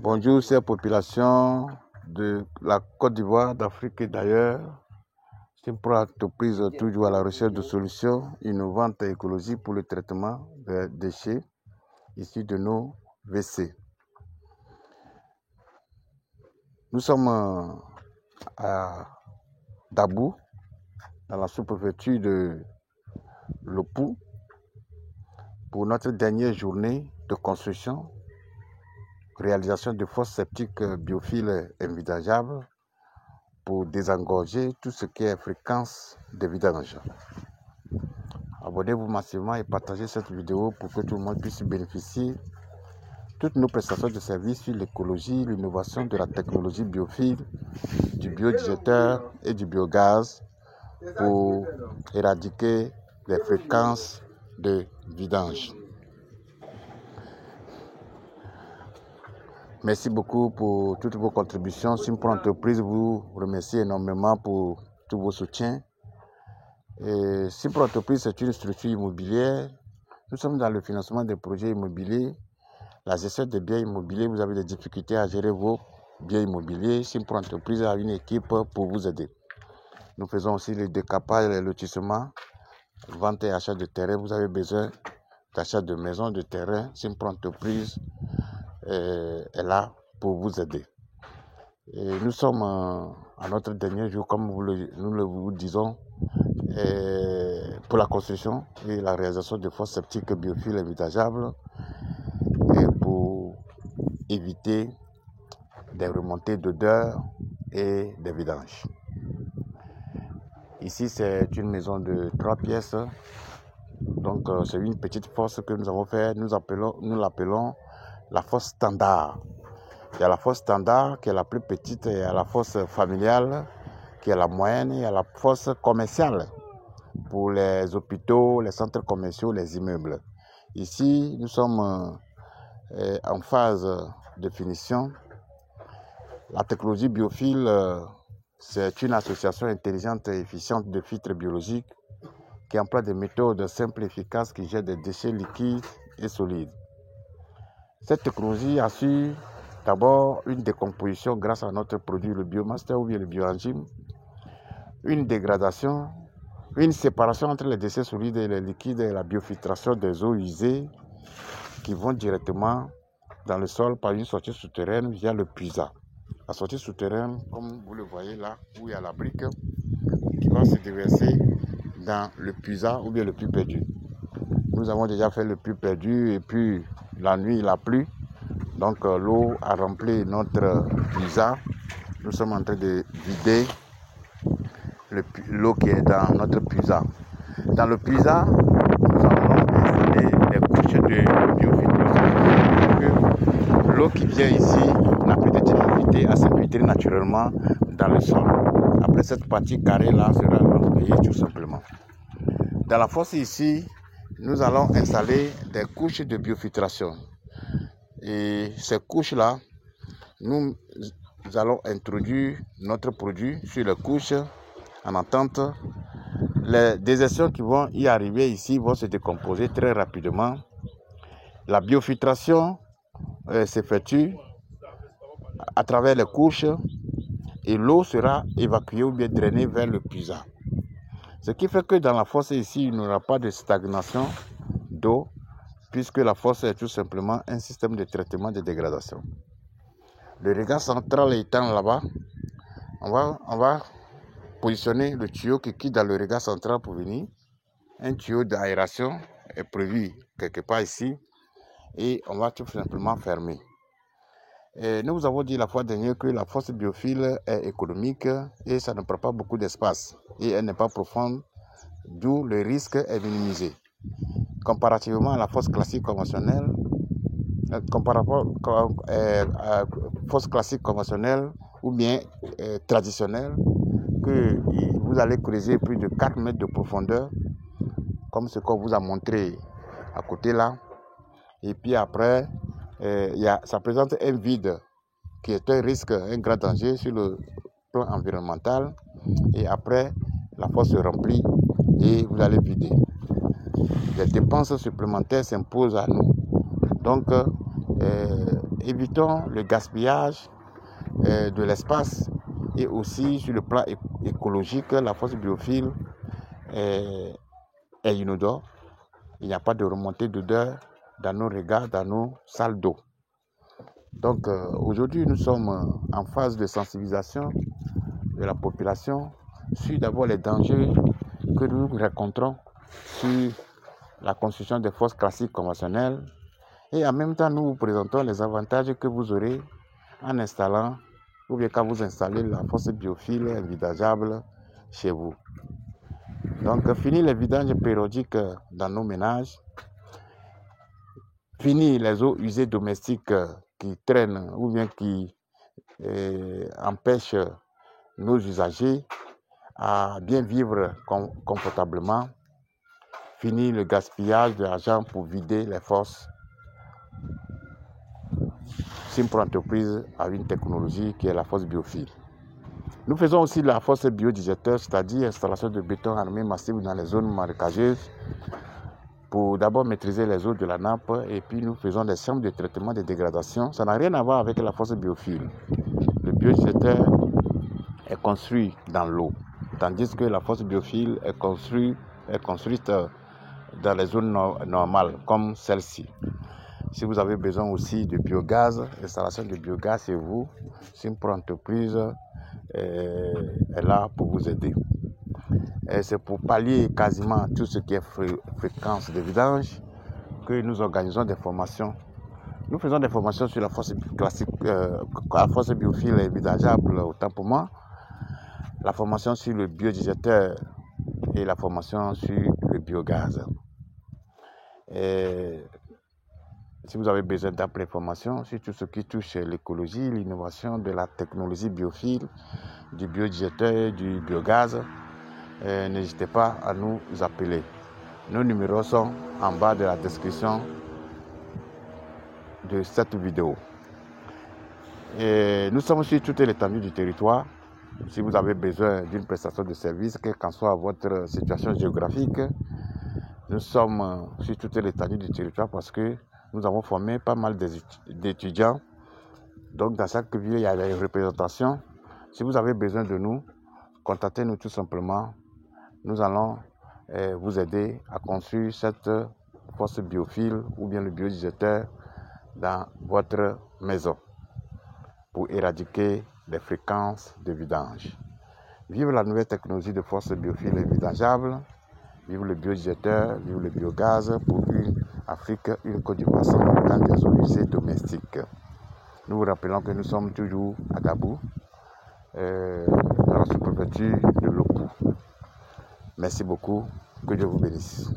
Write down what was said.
Bonjour, chères populations de la Côte d'Ivoire, d'Afrique et d'ailleurs. C'est une entreprise toujours à la recherche de solutions innovantes et écologiques pour le traitement des déchets issus de nos WC. Nous sommes à Dabou, dans la sous-préfecture de Lopou, pour notre dernière journée de construction, réalisation de fosses septiques biophiles invidageables pour désengorger tout ce qui est fréquence de vidange. Abonnez-vous massivement et partagez cette vidéo pour que tout le monde puisse bénéficier de toutes nos prestations de services sur l'écologie, l'innovation de la technologie biophile, du biodigéteur et du biogaz pour éradiquer les fréquences de vidange. Merci beaucoup pour toutes vos contributions. Simpro Entreprise vous remercie énormément pour tous vos soutiens. Simpro Entreprise, c'est une structure immobilière. Nous sommes dans le financement des projets immobiliers, la gestion des biens immobiliers. Vous avez des difficultés à gérer vos biens immobiliers. Simpro Entreprise a une équipe pour vous aider. Nous faisons aussi le décapage, les lotissements, vente et achat de terrain. Vous avez besoin d'achat de maisons, de terrain. Simpro Entreprise est là pour vous aider. Et nous sommes à notre dernier jour, comme nous vous disons, pour la construction et la réalisation de fosses septiques biophiles invidageables et pour éviter des remontées d'odeur et des vidanges. Ici, c'est une maison de 3 pièces. Donc, c'est une petite fosse que nous avons fait. Nous l'appelons la fosse standard. Il y a la fosse standard qui est la plus petite, il y a la fosse familiale qui est la moyenne, il y a la fosse commerciale pour les hôpitaux, les centres commerciaux, les immeubles. Ici, nous sommes en phase de finition. La technologie biophile, c'est une association intelligente et efficiente de filtres biologiques qui emploie des méthodes simples et efficaces qui gèrent des déchets liquides et solides. Cette technologie assure d'abord une décomposition grâce à notre produit, le biomaster ou bien le bioenzyme, une dégradation, une séparation entre les déchets solides et les liquides et la biofiltration des eaux usées qui vont directement dans le sol par une sortie souterraine via le puisat. La sortie souterraine, comme vous le voyez là, où il y a la brique qui va se déverser dans le puisat ou bien le puits perdu. Nous avons déjà fait le puits perdu et puis la nuit il a plu. Donc l'eau a rempli notre puisat. Nous sommes en train de vider l'eau qui est dans notre puisat. Dans le puisat, nous allons installer des couches de biofiltration. L'eau qui vient ici n'a peut-être invité à s'infiltrer naturellement dans le sol. Après cette partie carrée là sera relayée tout simplement. Dans la fosse ici, nous allons installer des couches de biofiltration. Et ces couches-là, nous allons introduire notre produit sur les couches en attente. Les désertions qui vont y arriver ici vont se décomposer très rapidement. La biofiltration s'effectue à travers les couches et l'eau sera évacuée ou bien drainée vers le puisat. Ce qui fait que dans la fosse ici, il n'y aura pas de stagnation d'eau, puisque la fosse est tout simplement un système de traitement de dégradation. Le regard central étant là-bas, on va positionner le tuyau qui quitte dans le regard central pour venir. Un tuyau d'aération est prévu quelque part ici et on va tout simplement fermer. Et nous vous avons dit la fois dernière que la fosse biophile est économique et ça ne prend pas beaucoup d'espace et elle n'est pas profonde, d'où le risque est minimisé. Comparativement à la fosse classique conventionnelle, fosse classique conventionnelle ou bien traditionnelle, que vous allez creuser plus de 4 mètres de profondeur, comme ce qu'on vous a montré à côté là. Et puis après, ça présente un vide qui est un risque, un grand danger sur le plan environnemental. Et après, la fosse se remplit et vous allez vider. Les dépenses supplémentaires s'imposent à nous. Donc, évitons le gaspillage de l'espace et aussi sur le plan écologique, la force biophile est inodore. Il n'y a pas de remontée d'odeur dans nos regards, dans nos salles d'eau. Donc aujourd'hui, nous sommes en phase de sensibilisation de la population sur d'abord les dangers que nous rencontrons sur la construction des fosses classiques conventionnelles et en même temps nous vous présentons les avantages que vous aurez en installant ou bien quand vous installez la fosse biophile envisageable chez vous. Donc fini les vidanges périodiques dans nos ménages, fini les eaux usées domestiques qui traînent ou bien qui empêchent nos usagers à bien vivre confortablement. Fini le gaspillage de l'argent pour vider les fosses. Simpro Entreprise a une technologie qui est la fosse biophile. Nous faisons aussi la fosse biodigesteur, c'est-à-dire installation de béton armé massif dans les zones marécageuses pour d'abord maîtriser les eaux de la nappe et puis nous faisons des chambres de traitement de dégradation. Ça n'a rien à voir avec la fosse biophile. Le biodigesteur est construit dans l'eau, tandis que la fosse biophile est construite dans les zones normales comme celle-ci. Si vous avez besoin aussi de biogaz, installation de biogaz chez vous, Simpro Entreprise est là pour vous aider. Et c'est pour pallier quasiment tout ce qui est fréquence de vidange que nous organisons des formations. Nous faisons des formations sur la fosse classique, la fosse biophile et vidangeable autant pour moi, la formation sur le biodigesteur et la formation sur le biogaz. Et si vous avez besoin d'amples informations sur tout ce qui touche l'écologie, l'innovation de la technologie biophile, du biodigesteur et du biogaz, n'hésitez pas à nous appeler. Nos numéros sont en bas de la description de cette vidéo. Et nous sommes sur toute l'étendue du territoire. Si vous avez besoin d'une prestation de service, quelle qu'en soit votre situation géographique, nous sommes sur toute l'étendue du territoire parce que nous avons formé pas mal d'étudiants. Donc dans chaque ville, il y a des représentations. Si vous avez besoin de nous, contactez-nous tout simplement. Nous allons vous aider à construire cette fosse biophile ou bien le biodigesteur dans votre maison pour éradiquer les fréquences de vidange. Vive la nouvelle technologie de fosse biophile et vidangeable. Vive le biodigesteur, vive le biogaz pour une Afrique, une Côte d'Ivoire sans dans des eaux usées domestiques. Nous vous rappelons que nous sommes toujours à Dabou, dans la sous-préfecture de Lopou. Merci beaucoup, que Dieu vous bénisse.